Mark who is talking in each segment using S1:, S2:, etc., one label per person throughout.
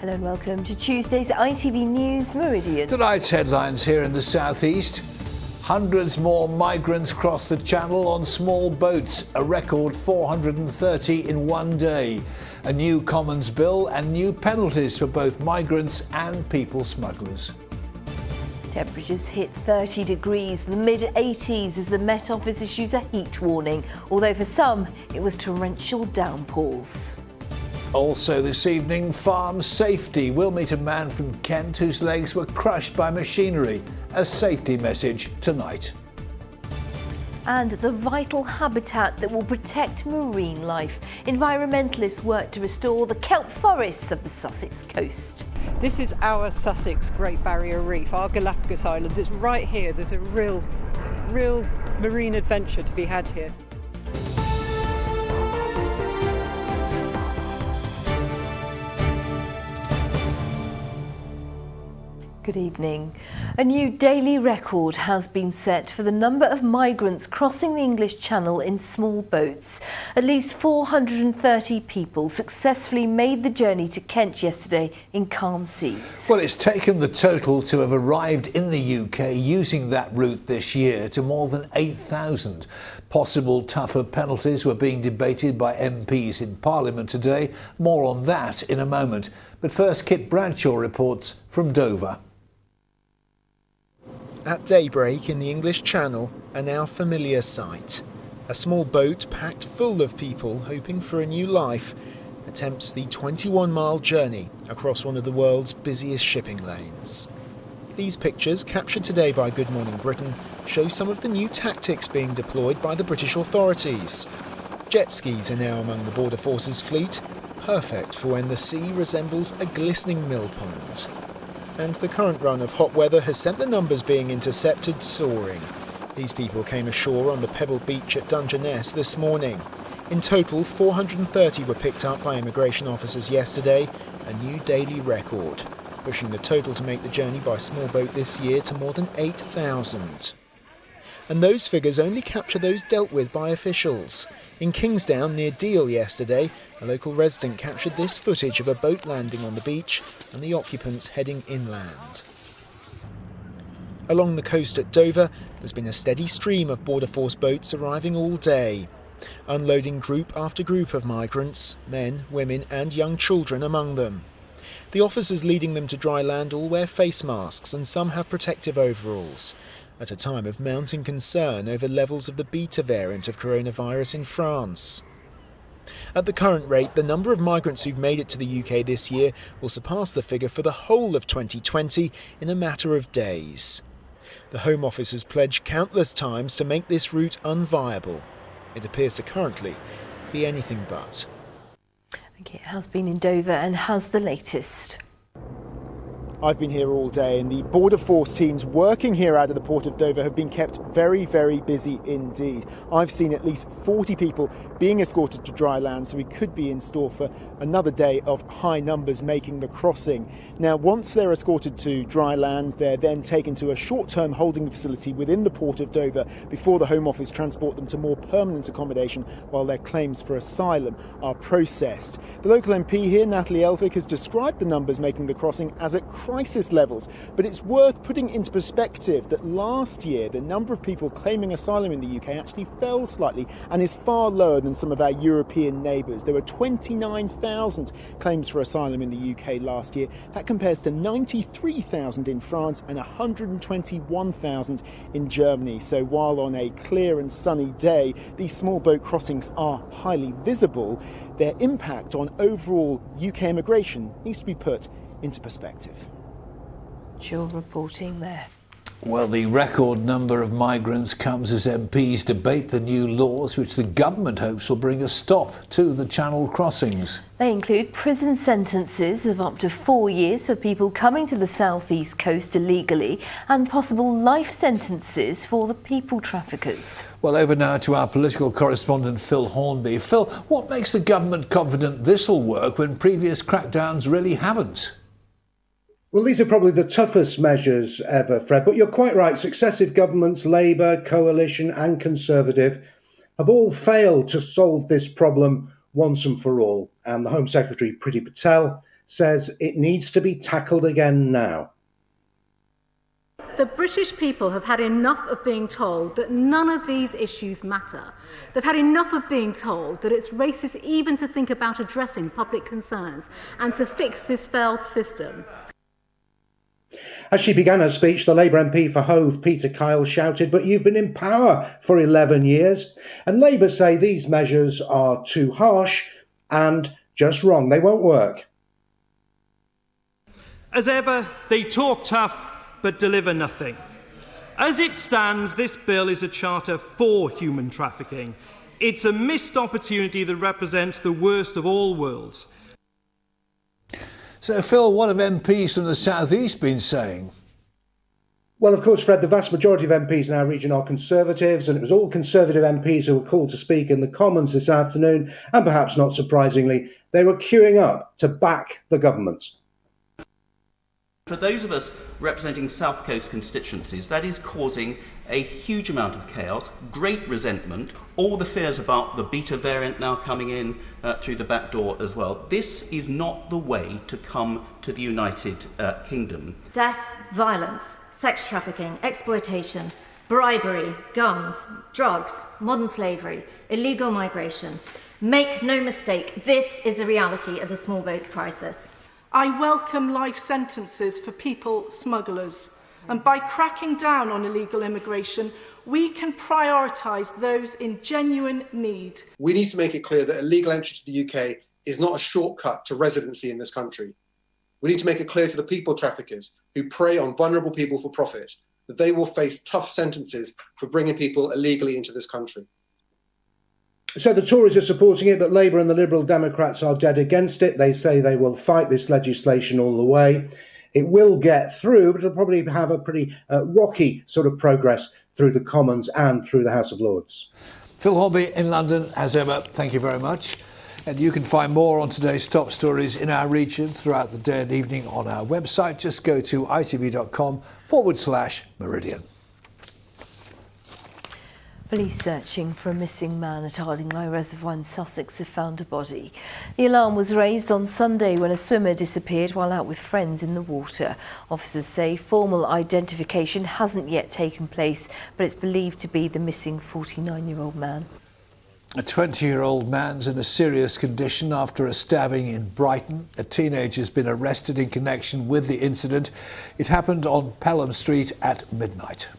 S1: Hello and welcome to Tuesday's ITV News Meridian.
S2: Tonight's headlines here in the southeast. Hundreds more migrants cross the channel on small boats, a record 430 in one day. A new Commons bill and new penalties for both migrants and people smugglers.
S1: Temperatures hit 30 degrees, the mid-80s as the Met Office issues a heat warning, although for some it was torrential downpours.
S2: Also this evening, farm safety. We'll meet a man from Kent whose legs were crushed by machinery. A safety message tonight.
S1: And the vital habitat that will protect marine life. Environmentalists work to restore the kelp forests of the Sussex coast.
S3: This is our Sussex Great Barrier Reef, our Galapagos Island. It's right here. There's a real marine adventure to be had here.
S1: Good evening. A new daily record has been set for the number of migrants crossing the English Channel in small boats. At least 430 people successfully made the journey to Kent yesterday in calm seas.
S2: Well, it's taken the total to have arrived in the UK using that route this year to more than 8,000. Possible tougher penalties were being debated by MPs in Parliament today. More on that in a moment. But first, Kit Bradshaw reports from Dover.
S4: At daybreak in the English Channel, a now familiar sight. A small boat packed full of people hoping for a new life attempts the 21-mile journey across one of the world's busiest shipping lanes. These pictures, captured today by Good Morning Britain, show some of the new tactics being deployed by the British authorities. Jet skis are now among the Border Force's fleet, perfect for when the sea resembles a glistening mill pond. And the current run of hot weather has sent the numbers being intercepted soaring. These people came ashore on the Pebble Beach at Dungeness this morning. In total, 430 were picked up by immigration officers yesterday, a new daily record, pushing the total to make the journey by small boat this year to more than 8,000. And those figures only capture those dealt with by officials. In Kingsdown, near Deal yesterday, a local resident captured this footage of a boat landing on the beach and the occupants heading inland. Along the coast at Dover, there's been a steady stream of Border Force boats arriving all day, unloading group after group of migrants, men, women and young children among them. The officers leading them to dry land all wear face masks and some have protective overalls, at a time of mounting concern over levels of the beta variant of coronavirus in France. At the current rate, the number of migrants who've made it to the UK this year will surpass the figure for the whole of 2020 in a matter of days. The Home Office has pledged countless times to make this route unviable. It appears to currently be anything but.
S1: Okay, it has been in Dover and has the latest.
S5: I've been here all day and the Border Force teams working here out of the Port of Dover have been kept very, very busy indeed. I've seen at least 40 people being escorted to dry land, so we could be in store for another day of high numbers making the crossing. Now, once they're escorted to dry land, they're then taken to a short-term holding facility within the Port of Dover before the Home Office transport them to more permanent accommodation while their claims for asylum are processed. The local MP here, Natalie Elphick, has described the numbers making the crossing as at crisis levels, but it's worth putting into perspective that last year the number of people claiming asylum in the UK actually fell slightly and is far lower than some of our European neighbours. There were 29,000 claims for asylum in the UK last year. That compares to 93,000 in France and 121,000 in Germany. So while on a clear and sunny day these small boat crossings are highly visible, their impact on overall UK immigration needs to be put into perspective.
S1: Your reporting there.
S2: Well, the record number of migrants comes as MPs debate the new laws which the government hopes will bring a stop to the Channel crossings.
S1: They include prison sentences of up to 4 years for people coming to the southeast coast illegally and possible life sentences for the people traffickers.
S2: Well, over now to our political correspondent Phil Hornby. Phil, what makes the government confident this will work when previous crackdowns really haven't?
S6: Well, these are probably the toughest measures ever, Fred, but you're quite right. Successive governments, Labour, Coalition and Conservative, have all failed to solve this problem once and for all. And the Home Secretary, Priti Patel, says it needs to be tackled again now.
S7: The British people have had enough of being told that none of these issues matter. They've had enough of being told that it's racist even to think about addressing public concerns and to fix this failed system.
S6: As she began her speech, the Labour MP for Hove, Peter Kyle, shouted, "But you've been in power for 11 years. And Labour say these measures are too harsh and just wrong. They won't work.
S8: As ever, they talk tough but deliver nothing. As it stands, this bill is a charter for human trafficking. It's a missed opportunity that represents the worst of all worlds.
S2: So, Phil, what have MPs from the South East been saying?
S6: Well, of course, Fred, the vast majority of MPs in our region are Conservatives, and it was all Conservative MPs who were called to speak in the Commons this afternoon, and perhaps not surprisingly, they were queuing up to back the government.
S9: For those of us representing South Coast constituencies, that is causing a huge amount of chaos, great resentment, all the fears about the beta variant now coming in through the back door as well. This is not the way to come to the United Kingdom.
S10: Death, violence, sex trafficking, exploitation, bribery, guns, drugs, modern slavery, illegal migration. Make no mistake, this is the reality of the small boats crisis.
S11: I welcome life sentences for people smugglers, and by cracking down on illegal immigration, we can prioritise those in genuine need.
S12: We need to make it clear that illegal entry to the UK is not a shortcut to residency in this country. We need to make it clear to the people traffickers who prey on vulnerable people for profit that they will face tough sentences for bringing people illegally into this country.
S6: So the Tories are supporting it, but Labour and the Liberal Democrats are dead against it. They say they will fight this legislation all the way. It will get through, but it'll probably have a pretty rocky sort of progress through the Commons and through the House of Lords.
S2: Phil Hobby in London, as ever, thank you very much. And you can find more on today's top stories in our region throughout the day and evening on our website. Just go to itv.com/Meridian.
S1: Police searching for a missing man at Ardingly Reservoir in Sussex have found a body. The alarm was raised on Sunday when a swimmer disappeared while out with friends in the water. Officers say formal identification hasn't yet taken place, but it's believed to be the missing 49-year-old man.
S2: A 20-year-old man's in a serious condition after a stabbing in Brighton. A teenager has been arrested in connection with the incident. It happened on Pelham Street at midnight.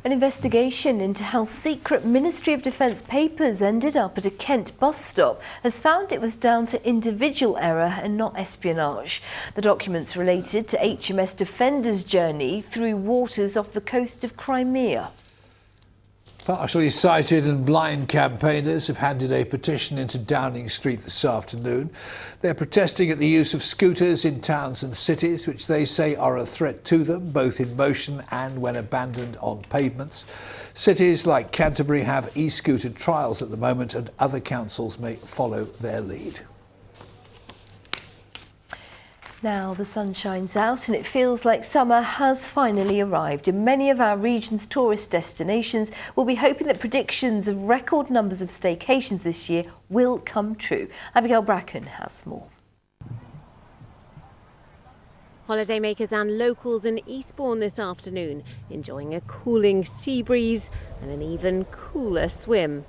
S1: An investigation into how secret Ministry of Defence papers ended up at a Kent bus stop has found it was down to individual error and not espionage. The documents related to HMS Defender's journey through waters off the coast of Crimea.
S2: Partially sighted and blind campaigners have handed a petition into Downing Street this afternoon. They're protesting at the use of scooters in towns and cities, which they say are a threat to them, both in motion and when abandoned on pavements. Cities like Canterbury have e-scooter trials at the moment, and other councils may follow their lead.
S1: Now the sun shines out and it feels like summer has finally arrived, and many of our region's tourist destinations will be hoping that predictions of record numbers of staycations this year will come true. Abigail Bracken has more.
S13: Holidaymakers and locals in Eastbourne this afternoon, enjoying a cooling sea breeze and an even cooler swim.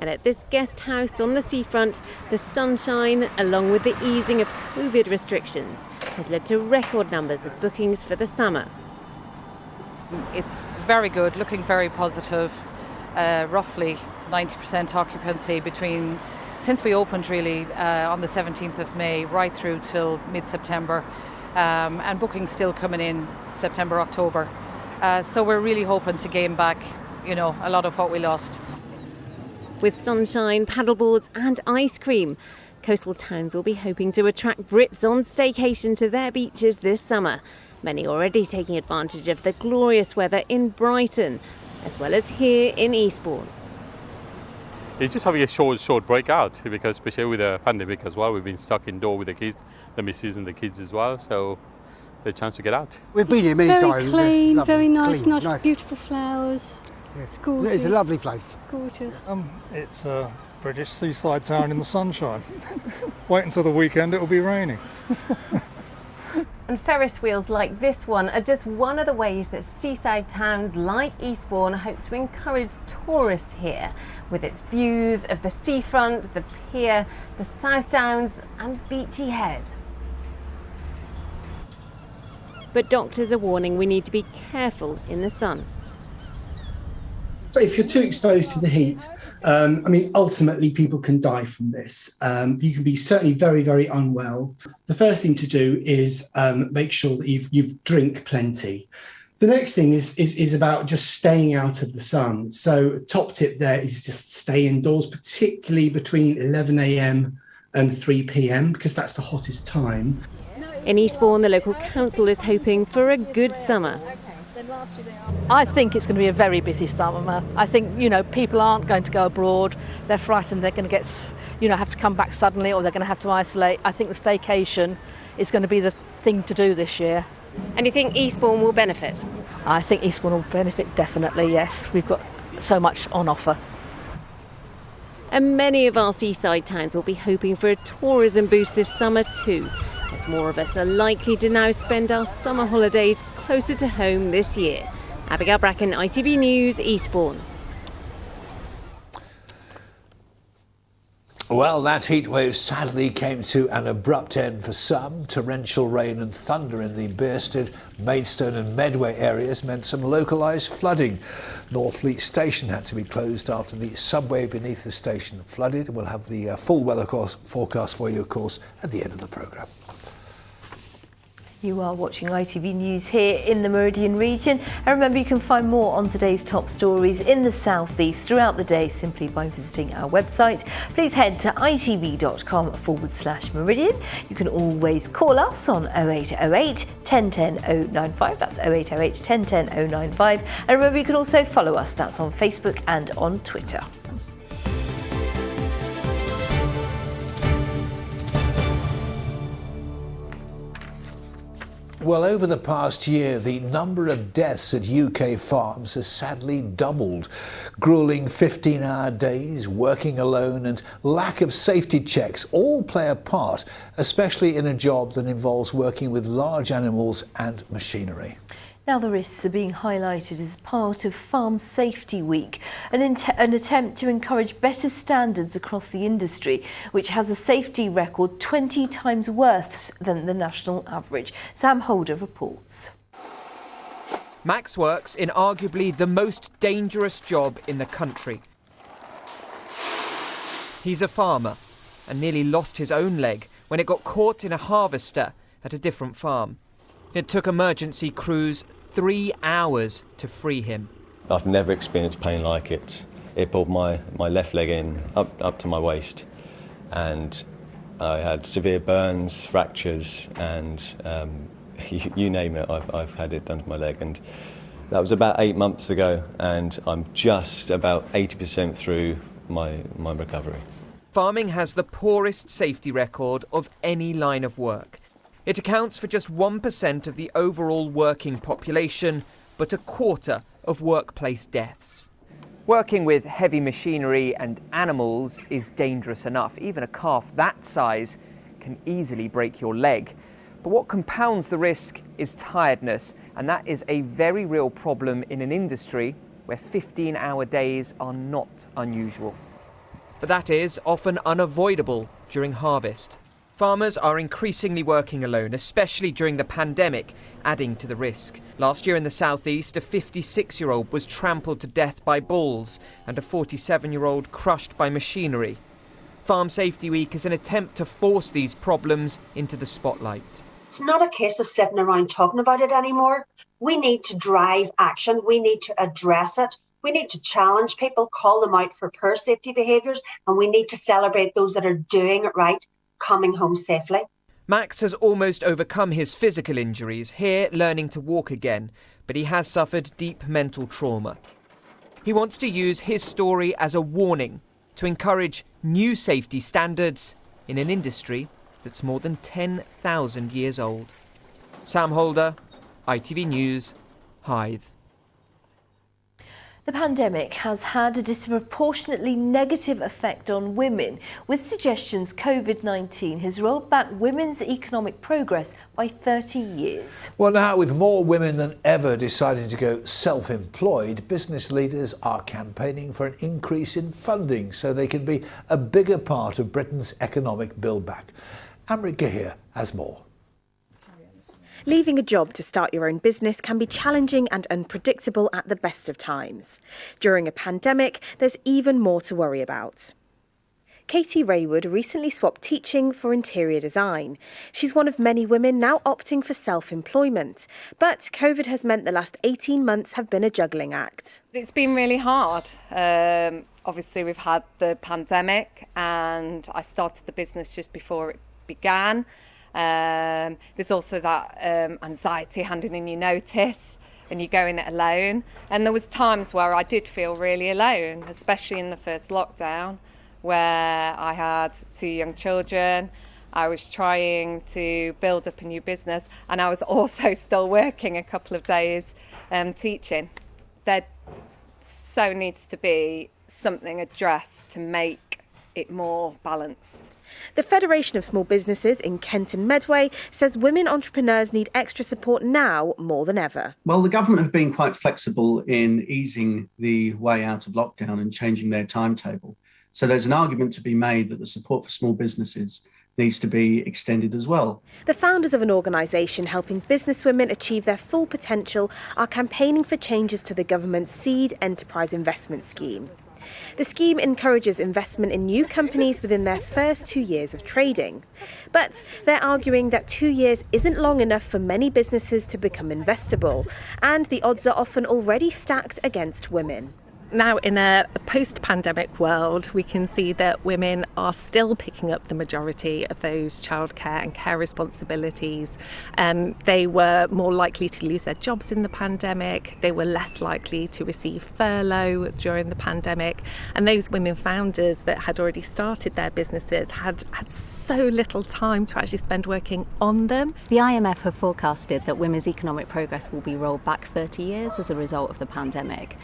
S13: And at this guest house on the seafront, the sunshine, along with the easing of COVID restrictions, has led to record numbers of bookings for the summer.
S14: It's very good, looking very positive. Roughly 90% occupancy since we opened really on the 17th of May right through till mid-September, and bookings still coming in September, October. So we're really hoping to gain back, a lot of what we lost.
S13: With sunshine, paddleboards and ice cream, coastal towns will be hoping to attract Brits on staycation to their beaches this summer. Many already taking advantage of the glorious weather in Brighton, as well as here in Eastbourne.
S15: It's just having a short break out, because especially with the pandemic as well, we've been stuck indoor with the kids, the missus and the kids as well, so a chance to get out.
S16: We've been here many times.
S17: Very clean,
S16: lovely,
S17: very nice,
S16: nice,
S17: beautiful flowers.
S16: Yes.
S17: Gorgeous.
S16: It's a lovely place.
S17: Gorgeous.
S18: It's
S16: British seaside town in the sunshine. Wait until the weekend, it'll be raining.
S13: And Ferris wheels like this one are just one of the ways that seaside towns like Eastbourne hope to encourage tourists here, with its views of the seafront, the pier, the South Downs and Beachy Head. But doctors are warning we need to be careful in the sun.
S17: If you're too exposed to the heat, ultimately people can die from this. You can be certainly very, very unwell. The first thing to do is make sure that you've drink plenty. The next thing is about just staying out of the sun. So top tip there is just stay indoors, particularly between 11 a.m. and 3 p.m. because that's the hottest time.
S13: In Eastbourne, the local council is hoping for a good summer.
S18: I think it's going to be a very busy summer. I think, people aren't going to go abroad. They're frightened they're going to get, have to come back suddenly or they're going to have to isolate. I think the staycation is going to be the thing to do this year.
S13: And you think Eastbourne will benefit?
S18: I think Eastbourne will benefit, definitely, yes. We've got so much on offer.
S13: And many of our seaside towns will be hoping for a tourism boost this summer too, as more of us are likely to now spend our summer holidays closer to home this year. Abigail Bracken, ITV News, Eastbourne.
S2: Well, that heatwave sadly came to an abrupt end for some. Torrential rain and thunder in the Bearsted, Maidstone and Medway areas meant some localised flooding. Northfleet Station had to be closed after the subway beneath the station flooded. We'll have the full weather forecast for you, of course, at the end of the programme.
S1: You are watching ITV News here in the Meridian region. And remember, you can find more on today's top stories in the South East throughout the day simply by visiting our website. Please head to itv.com/Meridian. You can always call us on 0808 1010 095. That's 0808 1010 095. And remember, you can also follow us. That's on Facebook and on Twitter.
S2: Well, over the past year, the number of deaths at UK farms has sadly doubled. Gruelling 15-hour days, working alone and lack of safety checks all play a part, especially in a job that involves working with large animals and machinery.
S1: Now the risks are being highlighted as part of Farm Safety Week, an attempt to encourage better standards across the industry, which has a safety record 20 times worse than the national average. Sam Holder reports.
S19: Max works in arguably the most dangerous job in the country. He's a farmer and nearly lost his own leg when it got caught in a harvester at a different farm. It took emergency crews 3 hours to free him.
S20: I've never experienced pain like it. It pulled my left leg in up to my waist, and I had severe burns, fractures, and you name it, I've had it done to my leg. And that was about 8 months ago, and I'm just about 80% through my recovery.
S19: Farming has the poorest safety record of any line of work. It accounts for just 1% of the overall working population, but a quarter of workplace deaths. Working with heavy machinery and animals is dangerous enough. Even a calf that size can easily break your leg. But what compounds the risk is tiredness, and that is a very real problem in an industry where 15-hour days are not unusual. But that is often unavoidable during harvest. Farmers are increasingly working alone, especially during the pandemic, adding to the risk. Last year in the southeast, a 56-year-old was trampled to death by bulls and a 47-year-old crushed by machinery. Farm Safety Week is an attempt to force these problems into the spotlight.
S21: It's not a case of sitting around talking about it anymore. We need to drive action. We need to address it. We need to challenge people, call them out for poor safety behaviours, and we need to celebrate those that are doing it right, coming home safely.
S19: Max has almost overcome his physical injuries, here learning to walk again, but he has suffered deep mental trauma. He wants to use his story as a warning to encourage new safety standards in an industry that's more than 10,000 years old. Sam Holder, ITV News, Hythe.
S1: The pandemic has had a disproportionately negative effect on women, with suggestions COVID-19 has rolled back women's economic progress by 30 years.
S2: Well, now, with more women than ever deciding to go self-employed, business leaders are campaigning for an increase in funding so they can be a bigger part of Britain's economic build-back. Amrit Gahir has more.
S3: Leaving a job to start your own business can be challenging and unpredictable at the best of times. During a pandemic, there's even more to worry about. Katie Raywood recently swapped teaching for interior design. She's one of many women now opting for self-employment. But COVID has meant the last 18 months have been a juggling act.
S22: It's been really hard. Obviously, we've had the pandemic and I started the business just before it began. There's also that anxiety handing in your notice and you're going it alone. And there was times where I did feel really alone, especially in the first lockdown, where I had 2 young children. I was trying to build up a new business and I was also still working a couple of days teaching. There so needs to be something addressed to make it more balanced.
S3: The Federation of Small Businesses in Kent and Medway says women entrepreneurs need extra support now more than ever.
S23: Well, the government have been quite flexible in easing the way out of lockdown and changing their timetable. So there's an argument to be made that the support for small businesses needs to be extended as well.
S3: The founders of an organisation helping businesswomen achieve their full potential are campaigning for changes to the government's Seed Enterprise Investment Scheme. The scheme encourages investment in new companies within their first 2 years of trading. But they're arguing that 2 years isn't long enough for many businesses to become investable, and the odds are often already stacked against women.
S24: Now, in a post-pandemic world, we can see that women are still picking up the majority of those childcare and care responsibilities. They were more likely to lose their jobs in the pandemic. They were less likely to receive furlough during the pandemic. And those women founders that had already started their businesses had so little time to actually spend working on them.
S25: The IMF have forecasted that women's economic progress will be rolled back 30 years as a result of the pandemic.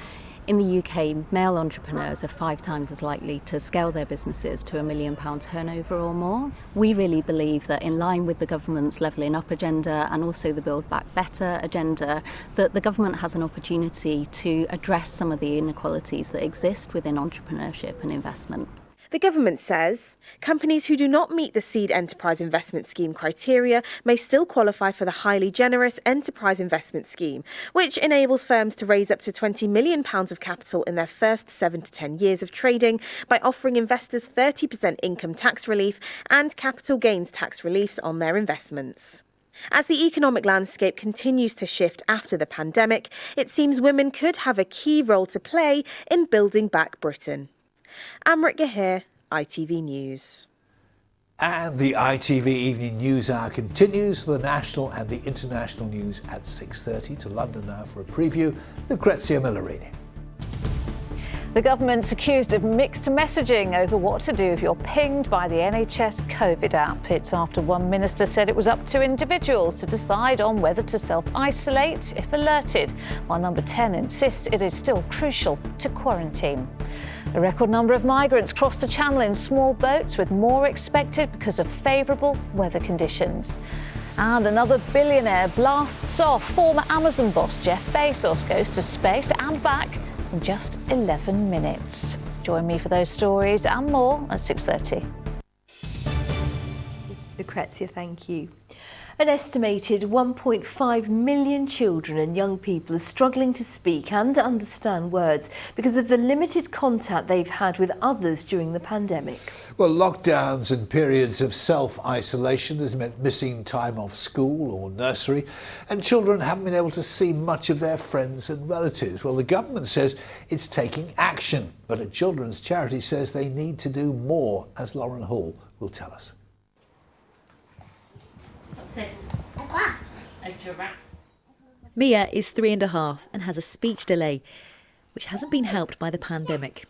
S25: In the UK, male entrepreneurs are 5 times as likely to scale their businesses to £1 million turnover or more. We really believe that, in line with the government's levelling up agenda and also the Build Back Better agenda, that the government has an opportunity to address some of the inequalities that exist within entrepreneurship and investment.
S3: The government says companies who do not meet the Seed Enterprise Investment Scheme criteria may still qualify for the highly generous Enterprise Investment Scheme, which enables firms to raise up to £20 million of capital in their first 7 to 10 years of trading by offering investors 30% income tax relief and capital gains tax reliefs on their investments. As the economic landscape continues to shift after the pandemic, it seems women could have a key role to play in building back Britain. Amrit Gahir, ITV News.
S2: And the ITV Evening News Hour continues for the national and the international news at 6:30. To London now for a preview. Lucrezia Millarini.
S26: The government's accused of mixed messaging over what to do if you're pinged by the NHS COVID app. It's after one minister said it was up to individuals to decide on whether to self-isolate if alerted, while number 10 insists it is still crucial to quarantine. A record number of migrants crossed the channel in small boats, with more expected because of favourable weather conditions. And another billionaire blasts off. Former Amazon boss Jeff Bezos goes to space and back in just 11 minutes. Join me for those stories and more at 6:30.
S1: Lucrezia, thank you. An estimated 1.5 million children and young people are struggling to speak and understand words because of the limited contact they've had with others during the pandemic.
S2: Well, lockdowns and periods of self-isolation has meant missing time off school or nursery, and children haven't been able to see much of their friends and relatives. Well, the government says it's taking action, but a children's charity says they need to do more, as Lauren Hall will tell us.
S27: Mia is 3.5 and has a speech delay, which hasn't been helped by the pandemic.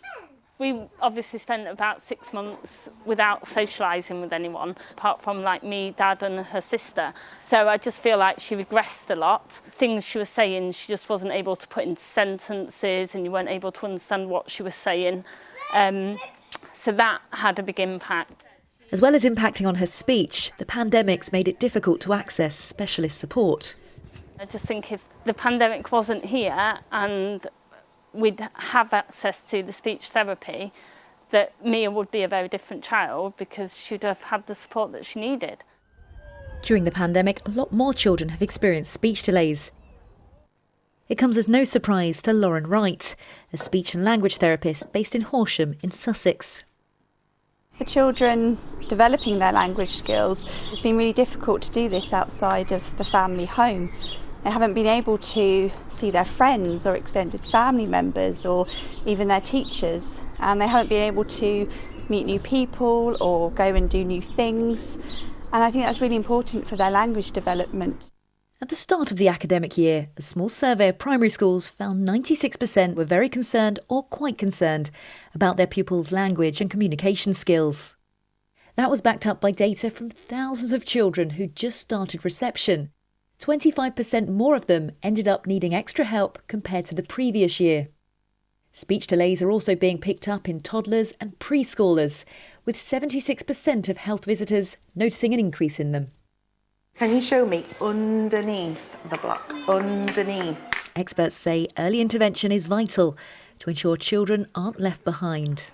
S4: We obviously spent about 6 months without socialising with anyone, apart from like me, Dad and her sister. So I just feel like she regressed a lot. Things she was saying, she just wasn't able to put into sentences and you weren't able to understand what she was saying. So that had a big impact.
S5: As well as impacting on her speech, the pandemic's made it difficult to access specialist support.
S4: I just think if the pandemic wasn't here and we'd have access to the speech therapy, that Mia would be a very different child because she'd have had the support that she needed.
S5: During the pandemic, a lot more children have experienced speech delays. It comes as no surprise to Lauren Wright, a speech and language therapist based in Horsham in Sussex.
S7: For children developing their language skills, it's been really difficult to do this outside of the family home. They haven't been able to see their friends or extended family members or even their teachers, and they haven't been able to meet new people or go and do new things, and I think that's really important for their language development.
S5: At the start of the academic year, a small survey of primary schools found 96% were very concerned or quite concerned about their pupils' language and communication skills. That was backed up by data from thousands of children who just started reception. 25% more of them ended up needing extra help compared to the previous year. Speech delays are also being picked up in toddlers and preschoolers, with 76% of health visitors noticing an increase in them.
S8: Can you show me underneath the block, underneath?
S5: Experts say early intervention is vital to ensure children aren't left behind.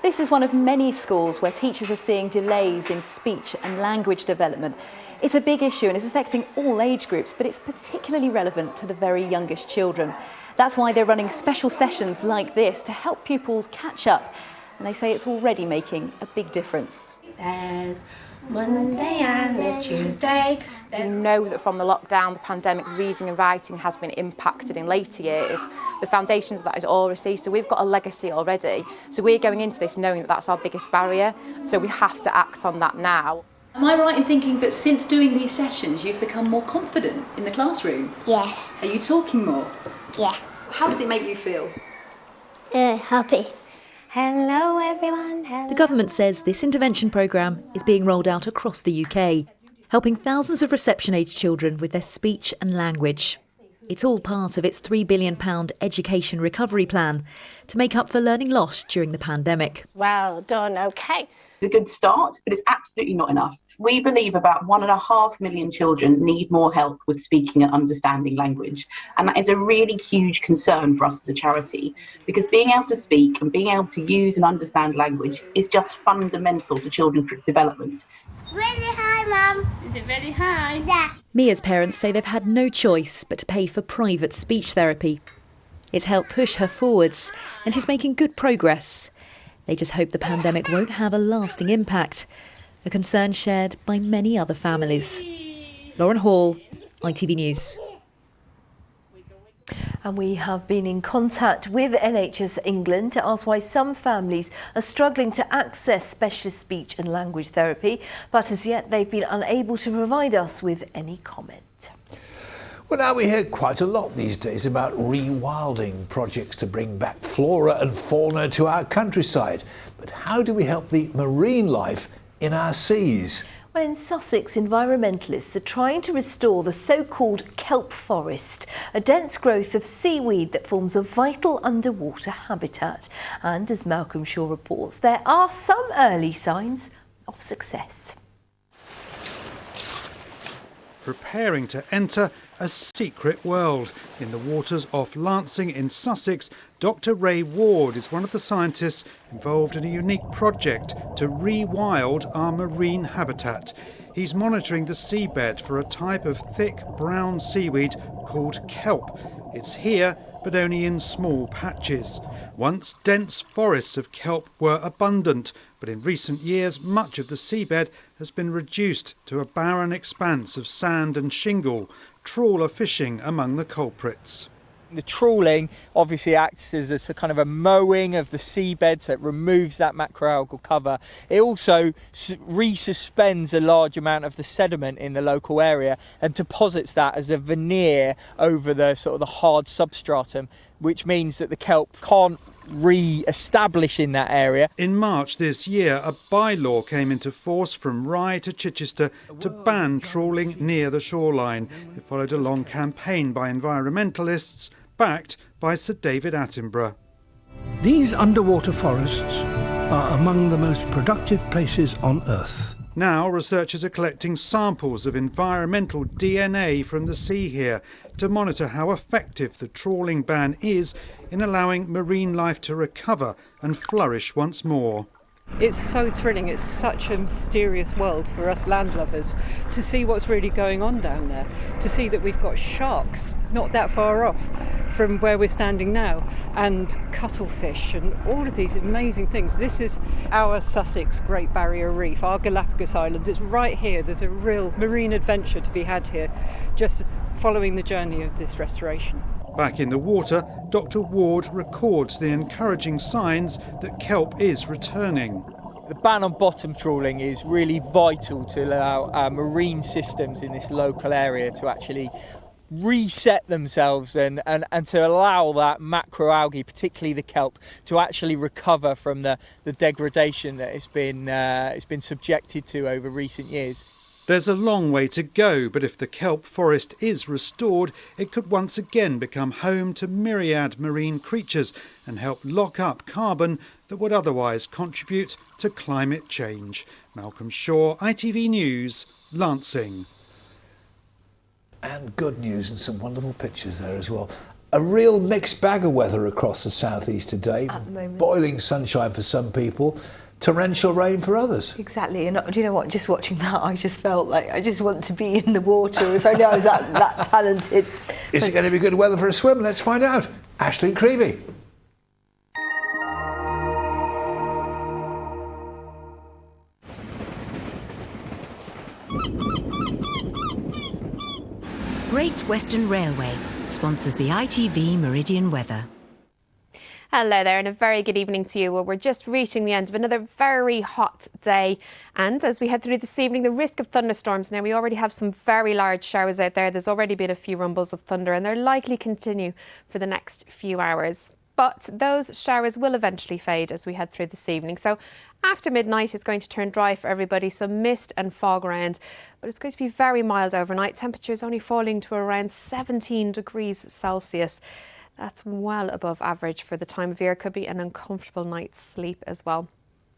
S9: This is one of many schools where teachers are seeing delays in speech and language development. It's a big issue and it's affecting all age groups, but it's particularly relevant to the very youngest children. That's why they're running special sessions like this to help pupils catch up. And they say it's already making a big difference.
S10: There's Monday and there's Tuesday. We know that from the lockdown, the pandemic, reading and writing has been impacted in later years. The foundations of that is oracy, so we've got a legacy already. So we're going into this knowing that that's our biggest barrier, so we have to act on that now.
S9: Am I right in thinking that since doing these sessions, you've become more confident in the classroom?
S11: Yes.
S9: Are you talking more?
S11: Yeah.
S9: How does it make you feel?
S11: Happy. Hello everyone. Hello.
S5: The government says this intervention programme is being rolled out across the UK, helping thousands of reception-age children with their speech and language. It's all part of its £3 billion education recovery plan to make up for learning lost during the pandemic.
S11: Well done, OK.
S28: It's a good start, but it's absolutely not enough. We believe about 1.5 million children need more help with speaking and understanding language. And that is a really huge concern for us as a charity, because being able to speak and being able to use and understand language is just fundamental to children's development.
S11: Really high, Mum.
S4: Is it very high?
S11: Yeah.
S5: Mia's parents say they've had no choice but to pay for private speech therapy. It's helped push her forwards, and she's making good progress. They just hope the pandemic won't have a lasting impact, a concern shared by many other families. Lauren Hall, ITV News.
S1: And we have been in contact with NHS England to ask why some families are struggling to access specialist speech and language therapy, but as yet they've been unable to provide us with any comment.
S2: Well, now we hear quite a lot these days about rewilding projects to bring back flora and fauna to our countryside. But how do we help the marine life in our seas?
S1: Well, in Sussex, environmentalists are trying to restore the so-called kelp forest, a dense growth of seaweed that forms a vital underwater habitat. And as Malcolm Shaw reports, there are some early signs of success.
S29: Preparing to enter a secret world. In the waters off Lancing in Sussex, Dr. Ray Ward is one of the scientists involved in a unique project to rewild our marine habitat. He's monitoring the seabed for a type of thick brown seaweed called kelp. It's here, but only in small patches. Once dense forests of kelp were abundant, but in recent years much of the seabed has been reduced to a barren expanse of sand and shingle, trawler fishing among the culprits.
S30: The trawling obviously acts as a kind of a mowing of the seabed, so it removes that macroalgal cover. It also resuspends a large amount of the sediment in the local area and deposits that as a veneer over the sort of the hard substratum, which means that the kelp can't re-establish in that area.
S29: In March this year, a bylaw came into force from Rye to Chichester to ban trawling near the shoreline. It followed a long campaign by environmentalists, backed by Sir David Attenborough.
S6: These underwater forests are among the most productive places on Earth.
S29: Now researchers are collecting samples of environmental DNA from the sea here to monitor how effective the trawling ban is in allowing marine life to recover and flourish once more.
S12: It's so thrilling. It's such a mysterious world for us landlubbers to see what's really going on down there, to see that we've got sharks not that far off from where we're standing now, and cuttlefish and all of these amazing things. This is our Sussex Great Barrier Reef, our Galapagos Islands. It's right here. There's a real marine adventure to be had here, just following the journey of this restoration.
S29: Back in the water, Dr. Ward records the encouraging signs that kelp is returning.
S30: The ban on bottom trawling is really vital to allow our marine systems in this local area to actually reset themselves and to allow that macroalgae, particularly the kelp, to actually recover from the degradation that it's been subjected to over recent years.
S29: There's a long way to go, but if the kelp forest is restored, it could once again become home to myriad marine creatures and help lock up carbon that would otherwise contribute to climate change. Malcolm Shaw, ITV News, Lancing.
S2: And good news and some wonderful pictures there as well. A real mixed bag of weather across the southeast today.
S1: At the moment.
S2: Boiling sunshine for some people, torrential rain for others.
S1: Exactly, and do you know what, just watching that I just felt like I just want to be in the water. If only I was that talented.
S2: Is it going to be good weather for a swim? Let's find out. Aisling Creevy.
S13: Great Western Railway sponsors the ITV Meridian weather.
S14: Hello there and a very good evening to you. Well, we're just reaching the end of another very hot day, and as we head through this evening, the risk of thunderstorms. Now, we already have some very large showers out there. There's already been a few rumbles of thunder and they're likely to continue for the next few hours. But those showers will eventually fade as we head through this evening. So after midnight, it's going to turn dry for everybody. Some mist and fog around, but it's going to be very mild overnight. Temperatures only falling to around 17 degrees Celsius. That's well above average for the time of year. Could be an uncomfortable night's sleep as well.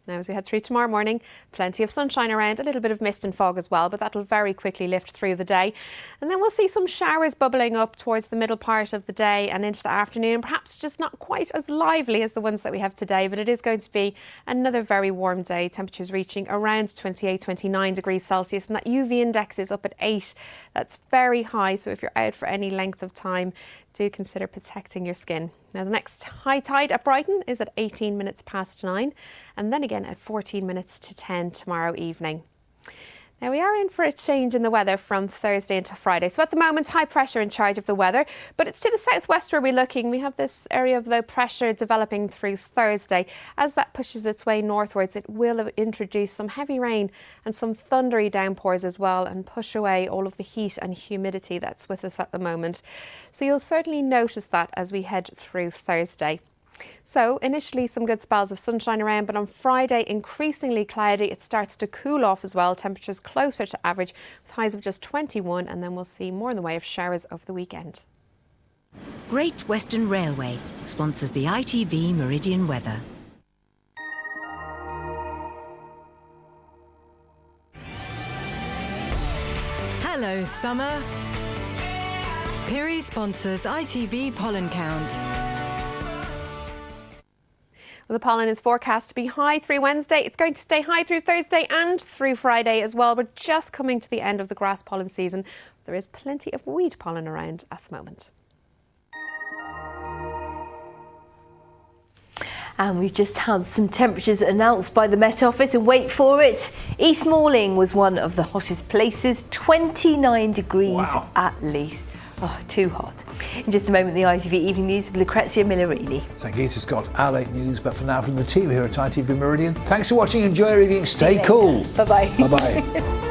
S14: Now, as we head through tomorrow morning, plenty of sunshine around, a little bit of mist and fog as well, but that'll very quickly lift through the day. And then we'll see some showers bubbling up towards the middle part of the day and into the afternoon, perhaps just not quite as lively as the ones that we have today, but it is going to be another very warm day. Temperatures reaching around 28, 29 degrees Celsius, and that UV index is up at 8. That's very high, so if you're out for any length of time, do consider protecting your skin. Now, the next high tide at Brighton is at 18 minutes past 9, and then again at 14 minutes to 10 tomorrow evening. Now, we are in for a change in the weather from Thursday into Friday. So at the moment, high pressure in charge of the weather, but it's to the southwest where we're looking. We have this area of low pressure developing through Thursday. As that pushes its way northwards, it will introduce some heavy rain and some thundery downpours as well, and push away all of the heat and humidity that's with us at the moment. So you'll certainly notice that as we head through Thursday. So initially some good spells of sunshine around, but on Friday increasingly cloudy. It starts to cool off as well. Temperatures closer to average with highs of just 21, and then we'll see more in the way of showers over the weekend.
S13: Great Western Railway sponsors the ITV Meridian weather.
S15: Hello, summer. Piri sponsors ITV Pollen Count.
S14: Well, the pollen is forecast to be high through Wednesday. It's going to stay high through Thursday and through Friday as well. We're just coming to the end of the grass pollen season. There is plenty of weed pollen around at the moment.
S1: And we've just had some temperatures announced by the Met Office, and wait for it, East Malling was one of the hottest places, 29 degrees at least. Oh, too hot. In just a moment, the ITV Evening News with Lucrezia Millarini.
S2: Thank you to Scott. Our late news, but for now from the team here at ITV Meridian. Thanks for watching. Enjoy your evening. Stay cool.
S1: Bye-bye.
S2: Bye-bye.